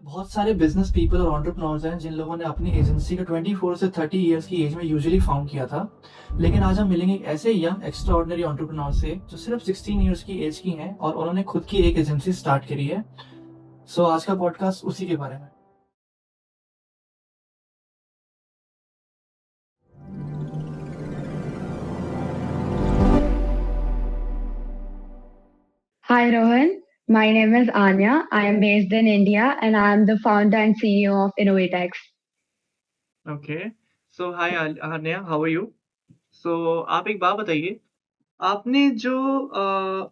बहुत सारे business people और एंटरप्रेन्योर्स हैं जिन लोगों ने अपनी एजेंसी को 24 से 30 इयर्स की एज में यूजुअली फाउंड किया था। लेकिन आज हम मिलेंगे एक ऐसे यंग एक्स्ट्रा ऑर्डिनरी एंटरप्रेन्योर से जो सिर्फ 16 इयर्स की एज की हैं और उन्होंने खुद की एक एजेंसी स्टार्ट करी है। सो आज का पॉडकास्ट उसी के बारे में। Hi Rohan, my name is Anya. I am based in India and I am the founder and CEO of Innovatex. Okay. So hi Anya, how are you? So आप एक बात बताइए, आपने जो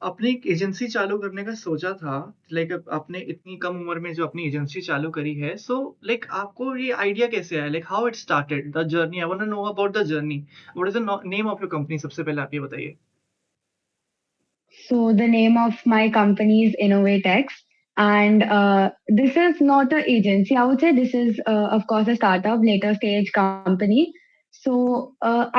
अपनी एक एजेंसी चालू करने का सोचा था, लाइक आपने इतनी कम उम्र में जो अपनी एजेंसी चालू करी है, सो लाइक आपको ये आइडिया कैसे आया? Like how it started the journey? I want to know about the journey. What is the name of your company? सबसे पहले आप ये बताइए। So the name of my company is Innovatex, and this is not an agency. I would say this is, of course, a startup, later stage company. So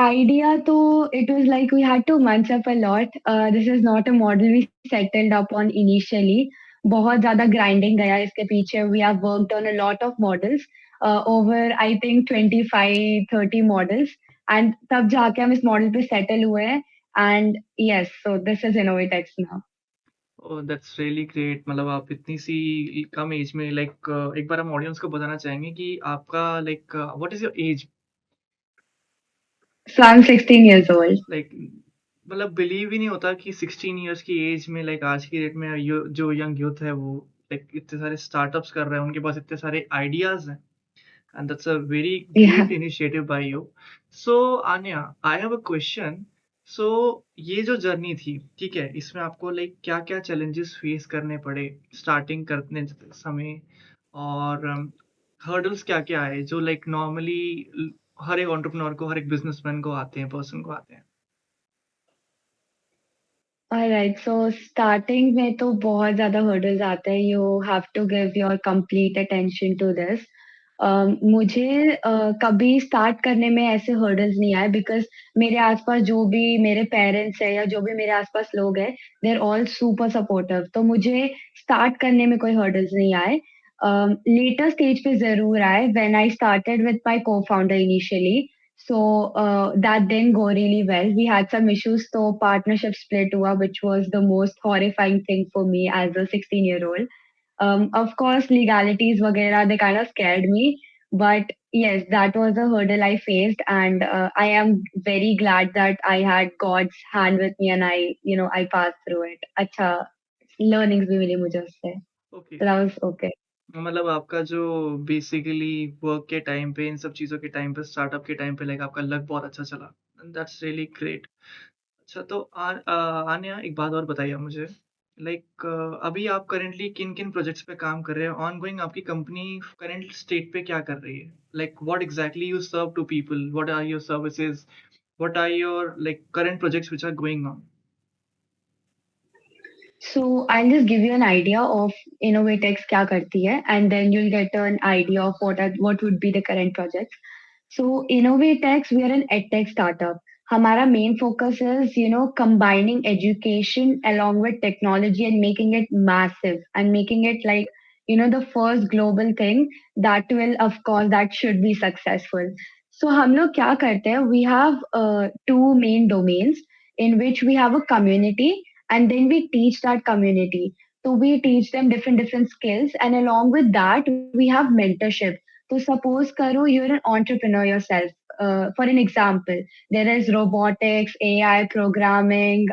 idea, to it was like we had to munch up a lot. This is not a model we settled upon initially. बहुत ज़्यादा grinding गया इसके पीछे. We have worked on a lot of models, over I think 25-30 models, and तब जाके हम इस model पे settle हुए हैं. And yes, so this is Innovatex now. Oh, that's really great. मतलब आप इतनी सी कम एज में, लाइक एक बार हम ऑडियंस को बताना चाहेंगे कि आपका like what is your age? So I'm 16 years old. Like मतलब बिलीव ही नहीं होता कि 16 इयर्स की एज में, लाइक आज की डेट में जो यंग यूथ है वो लाइक इतने सारे स्टार्टअप्स कर रहे हैं, उनके पास इतने सारे आइडियाज हैं। And that's a very Yeah. Great initiative by you. So Anya, I have a question. So ये जो जर्नी थी, ठीक है, इसमें आपको लाइक क्या क्या चैलेंजेस फेस करने पड़े स्टार्टिंग करने समय? और हर्डल्स क्या क्या आए जो लाइक नॉर्मली हर एक एंटरप्रेन्योर को, हर एक बिजनेसमैन को आते हैं, पर्सन को आते हैं? Alright, so starting में तो बहुत ज़्यादा hurdles आते हैं. You have to give your complete attention to this. मुझे कभी start करने में ऐसे hurdles नहीं आए because मेरे आसपास जो भी मेरे parents है या जो भी मेरे आसपास लोग हैं, they're all super supportive. तो मुझे start करने में कोई hurdles नहीं आए. Later stage पे ज़रूर आए when I started with my co-founder initially. So that didn't go really well. We had some issues, so partnership split हुआ, which was the most horrifying thing for me as a 16-year-old. Of course, legalities वगैरह, they kind of scared me, but yes, that was a hurdle I faced, and I am very glad that I had God's hand with me, and I passed through it. अच्छा learnings भी मिली मुझे उससे. Okay. So that was okay. मतलब आपका जो basically work के time पे, इन सब चीज़ों के टाइम पे, स्टार्टअप के टाइम पे लाइक आपका लक बहुत अच्छा चला। That's really great. अच्छा, तो आन्या, एक बात और बताइए आप मुझे, लाइक अभी आप करेंटली किन-किन प्रोजेक्ट्स पे काम कर रहे हैं? ऑनगोइंग आपकी कंपनी करंट स्टेट पे क्या कर रही है? Like what exactly you serve to people? What are your services? What are your like current projects which are going on? So I'll just give you an idea of Innovatex क्या करती है, and then you'll get an idea of what would be the current projects. So Innovatex, we are an edtech startup. हमारा main focus is, combining education along with technology and making it massive and making it like, the first global thing that will, of course, that should be successful. So हम लोग क्या करते हैं? We have two main domains in which we have a community, and then we teach that community. So we teach them different skills, and along with that, we have mentorship. So suppose Karu, you're an entrepreneur yourself. For an example, there is robotics, AI, programming,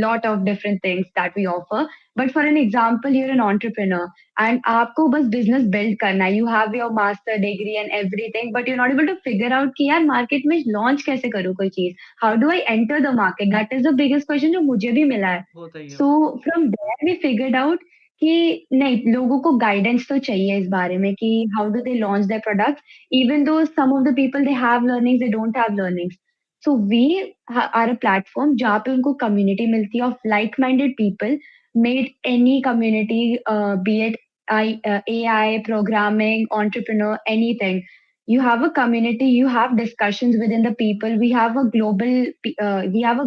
lot of different things that we offer. But for an example, you're an entrepreneur and आपको बस business build करना है. You have your master degree and everything, but you're not able to figure out कि यार market में launch कैसे करूँ कोई चीज. How do I enter the market? That is the biggest question जो मुझे भी मिला है. होता ही है, So होता है। from there we figured out कि नहीं, लोगों को गाइडेंस तो चाहिए इस बारे में कि how do they launch their products, even though some of the people they have learnings, they don't have learnings. So we are a platform जहाँ पे उनको कम्युनिटी मिलती है of like minded people, made any community, be it AI, programming, entrepreneur, anything. You have a community, you have discussions within the people. We have a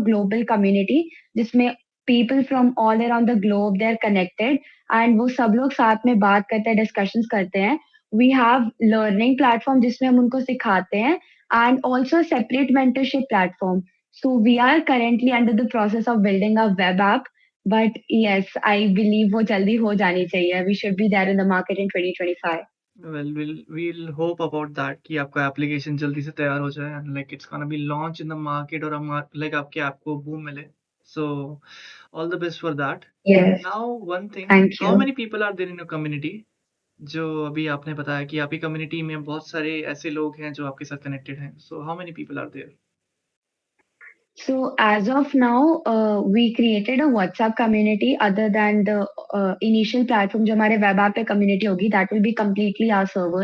global community जिसमें people from all around the globe, they're connected, and वो सब लोग साथ में बात करते हैं, discussions करते हैं. We have learning platform जिसमें हम उनको सिखाते हैं, and also a separate mentorship platform. So we are currently under the process of building a web app. But yes, I believe वो जल्दी हो जानी चाहिए. We should be there in the market in 2025. Well we'll hope about that कि आपका application जल्दी से तैयार हो जाए and like it's gonna be launch in the market और हम लाइक आपके ऐप को बूम मिले. So all the best for that. Yes, now one thing, thank how you. Many people are there in your community? जो अभी आपने बताया कि आपकी कम्युनिटी में बहुत सारे ऐसे लोग हैं जो आपके साथ कनेक्टेड हैं. So how many people are there? So as of now, we created a WhatsApp community other than the initial platform जो हमारे web app पे community होगी, that will be completely our server.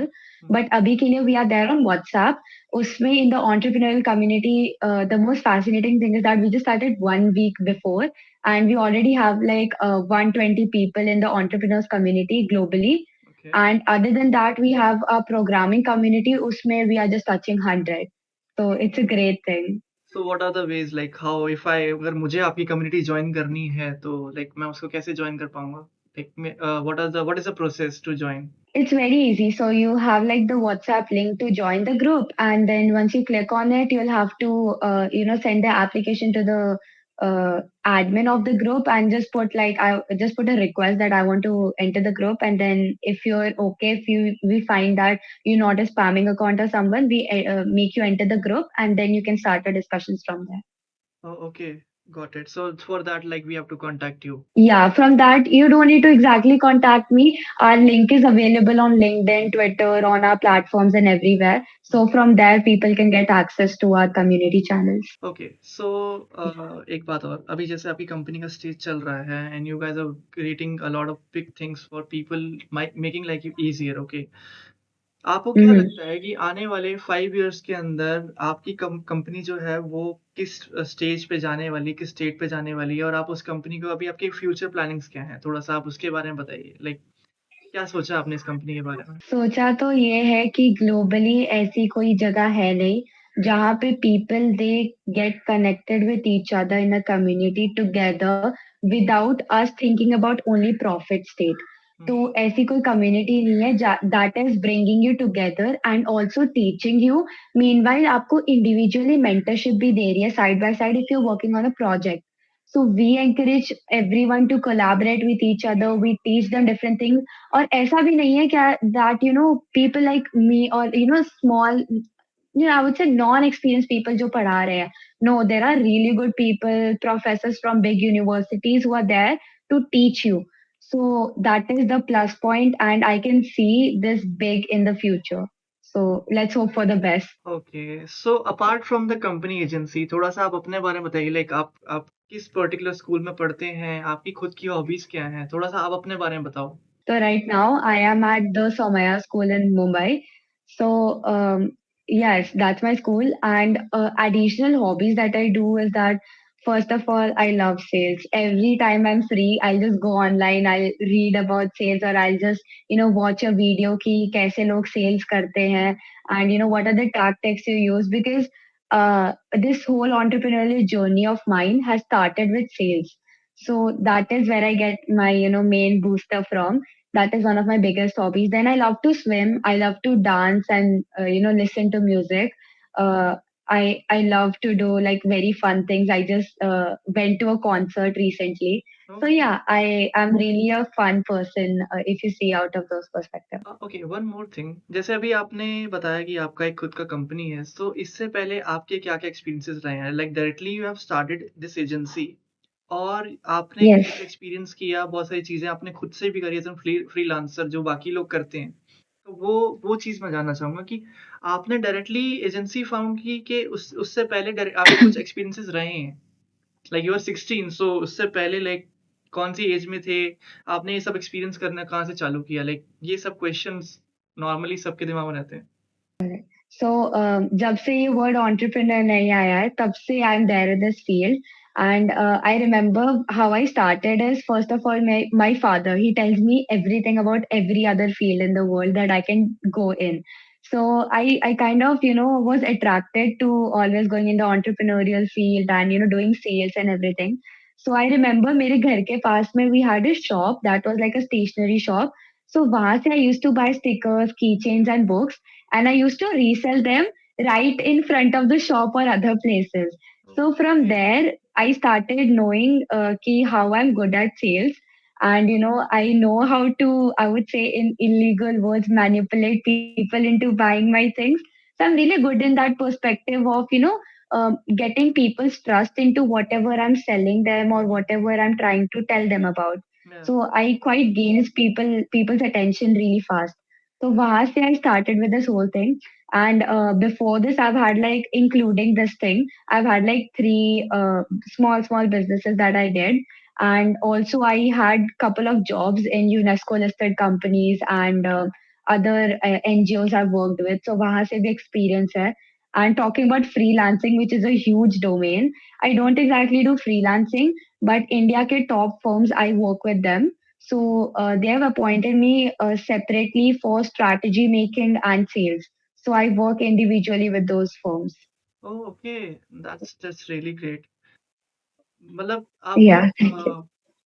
But अभी के लिए we are there on WhatsApp. उसमें in the entrepreneurial community, the most fascinating thing is that we just started 1 week before, and we already have like 120 people in the entrepreneurs community globally. Okay. And other than that, we have a programming community. उसमें we are just touching 100. So it's a great thing. So what are the ways like how if I अगर मुझे आपकी community join करनी है तो like मैं उसको कैसे ज्वाइन कर पाऊंगा? Like what is the process to join? It's very easy. So you have like the WhatsApp link to join the group, and then once you click on it, you'll have to, send the application to the admin of the group and just put like I just put a request that I want to enter the group, and then if you're okay, if you we find that you're not a spamming account or someone, we make you enter the group, and then you can start the discussions from there. Okay, got it. So for that, like we have to contact you. Yeah, from that, you don't need to exactly contact me. Our link is available on LinkedIn, Twitter, on our platforms and everywhere. So from there, people can get access to our community channels. Okay so एक बात और, अभी जैसे आपकी company का stage चल रहा है and you guys are creating a lot of big things for people, making life easier. Okay, आपको क्या Mhm. लगता है कि आने वाले 5 इयर्स के अंदर आपकी कंपनी जो है वो किस स्टेज पे जाने वाली, किस स्टेट पे जाने वाली है, और आप उस कंपनी को अभी आपके फ्यूचर प्लानिंग्स क्या हैं? थोड़ा सा आप उसके बारे में बताइए. लाइक क्या सोचा आपने इस कंपनी के बारे में? सोचा तो ये है कि ग्लोबली ऐसी कोई जगह है नहीं जहाँ पे people they get connected with each other in a community together without us thinking about only profit state. तो ऐसी कोई कम्युनिटी नहीं है that is bringing you together and also teaching you. Meanwhile आपको इंडिविजुअली मेंटरशिप भी दे रही है side by side if you working on a project. So we encourage everyone to collaborate with each other. We teach them different things. और ऐसा भी नहीं है क्या that people like me or small, I would say non-experienced people जो पढ़ा रहे हैं. No, there are really good people, professors from big universities who are there to teach you. So that is the plus point, and I can see this big in the future. So let's hope for the best. Okay, so apart from the company agency, थोड़ा सा आप अपने बारे में बताइए. Like आप किस particular school में पढ़ते हैं? आपकी खुद की हॉबीज क्या हैं? थोड़ा सा आप अपने बारे में बताओ. So right now I am at the Somaya school in Mumbai. So yes, that's my school. And additional hobbies that I do is that first of all, I love sales. Every time I'm free, I'll just go online. I'll read about sales, or I'll just watch a video कि कैसे लोग sales करते हैं, and what are the tactics you use, because this whole entrepreneurial journey of mine has started with sales. So that is where I get my main booster from. That is one of my biggest hobbies. Then I love to swim. I love to dance and listen to music. Uh, I love to do like very fun things. I just went to a concert recently. So yeah, I am really a fun person if you see out of those perspectives. Okay, one more thing, जैसे अभी आपने बताया कि आपका एक खुद का company है, सो इससे पहले आपके क्या-क्या एक्सपीरियंसेस रहे हैं? Like directly you have started this agency, और आपने Yes. एक एक्सपीरियंस किया, बहुत सारी चीज़ें आपने खुद से भी करी एज़ अ फ्रीलांसर जो बाकी लोग करते हैं। तो वो चीज़ मैं जानना चाहूँगा कि आपने डायरेक्टली एजेंसी फाउंड की कि उससे पहले आपके कुछ एक्सपीरियंसेस रहे हैं? लाइक यू आर 16, सो उससे पहले लाइक कौन-सी एज में थे? आपने ये सब एक्सपीरियंस करना कहाँ से चालू किया? लाइक ये सब क्वेश्चंस नॉर्मली सबके दिमाग में रहते हैं। So जब से ये word entrepreneur नहीं आया है, तब से I am there in this field. And I remember how I started is, first of all, my father, he tells me everything about every other field in the world that I can go in. So I kind of, was attracted to always going in the entrepreneurial field and, doing sales and everything. So I remember मेरे घर के पास में we had a shop that was like a stationery shop. So वहाँ से I used to buy stickers, keychains and books, and I used to resell them right in front of the shop or other places. So from okay. there I started knowing कि how I'm good at sales, and I know how to, I would say in illegal words, manipulate people into buying my things. So I'm really good in that perspective of getting people's trust into whatever I'm selling them or whatever I'm trying to tell them about. या So I quite gains people's attention really fast. So वहां से I started with this whole thing. And before this, I've had like, including this thing, I've had like three small businesses that I did. And also I had couple of jobs in UNESCO listed companies and other NGOs I've worked with. So वहां से भी experience है. And talking about freelancing, which is a huge domain, I don't exactly do freelancing, but India ke top firms, I work with them. So they have appointed me separately for strategy making and sales. So I work individually with those firms. Oh! Okay, that's really great. मतलब आप Yeah, thank you.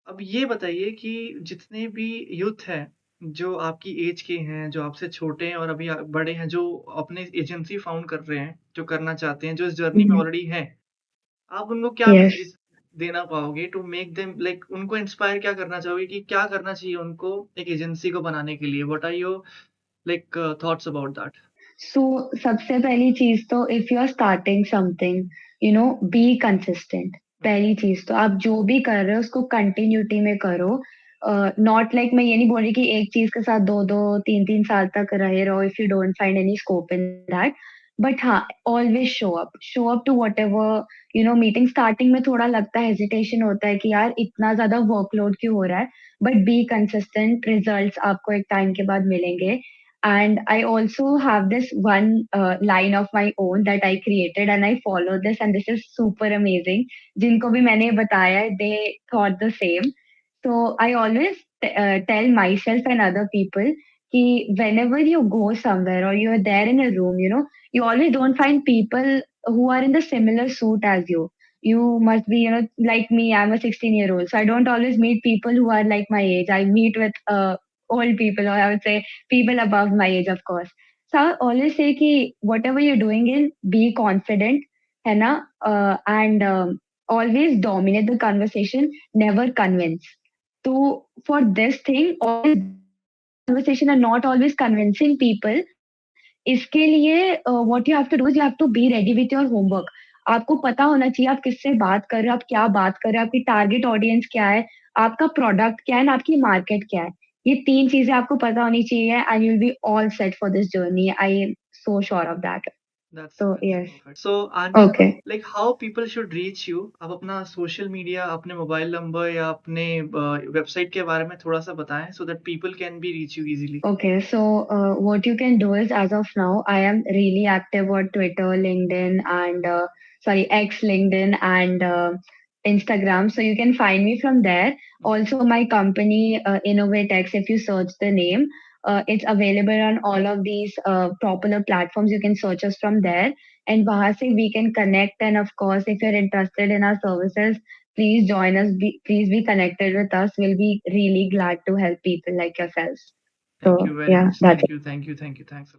अब ये बताइए कि जितने भी youth हैं, जो आपकी एज के हैं, जो आपसे छोटे हैं और अभी बड़े हैं, जो अपने एजेंसी फाउंड कर रहे हैं, जो करना चाहते हैं, जो इस जर्नी में Mhm. ऑलरेडी हैं, आप उनको क्या Yes. मैसेज देना पाओगे टू मेक देम लाइक उनको इंस्पायर क्या करना चाहोगे कि क्या करना चाहिए उनको एक एजेंसी को बनाने के लिए? What are your like thoughts about that? So सबसे पहली चीज तो if you are starting something, be consistent. पहली चीज तो आप जो भी कर रहे हो उसको कंटिन्यूटी में करो. नॉट लाइक, मैं ये नहीं बोल रही कि एक चीज के साथ दो दो तीन तीन साल तक रहे रहो if you don't find any scope in that. But हाँ, always show up to whatever. Meeting starting में थोड़ा लगता है, हेजिटेशन होता है कि यार इतना ज्यादा वर्कलोड क्यों हो रहा है. बट बी कंसिस्टेंट, रिजल्ट्स आपको एक टाइम के बाद मिलेंगे. And I also have this one line of my own that I created and I follow this, and this is super amazing. जिनको भी मैंने बताया, they thought the same. So I always tell myself and other people कि whenever you go somewhere or you're there in a room, you always don't find people who are in the similar suit as you. You must be, like me, I'm a 16-year-old. So I don't always meet people who are like my age. I meet with old people, or I would say people above my age, of course. So I always say कि whatever you're doing in, be confident, है ना? And always dominate the conversation, never convince. So for this thing, always conversation and not always convincing people. इसके लिए what you have to do is you have to be ready with your homework. आपको पता होना चाहिए आप किससे बात कर रहे हो, आप क्या बात कर रहे हो, आपकी टारगेट ऑडियंस क्या है, आपका प्रोडक्ट क्या है, और आपकी मार्केट क्या है. ये तीन चीजें आपको पता होनी चाहिए and you will be all set for this journey. I am so sure of that. That's So that's yes. Perfect. So Anya, Okay. Like how people should reach you? आप अपना सोशल मीडिया, अपने मोबाइल नंबर या अपने website के बारे में थोड़ा-सा बताएँ so that people can be reach you easily. Okay, so what you can do is, as of now, I am really active on Twitter, LinkedIn, and sorry, X, LinkedIn, and Instagram. So you can find me from there. Also, my company, InnovateX, if you search the name, it's available on all of these popular platforms. You can search us from there, and वहाँ से we can connect. And of course, if you're interested in our services, please join us. Please be connected with us. We'll be really glad to help people like yourselves. Thank So you very yeah, much. that's thank you, thank you, thank you, thanks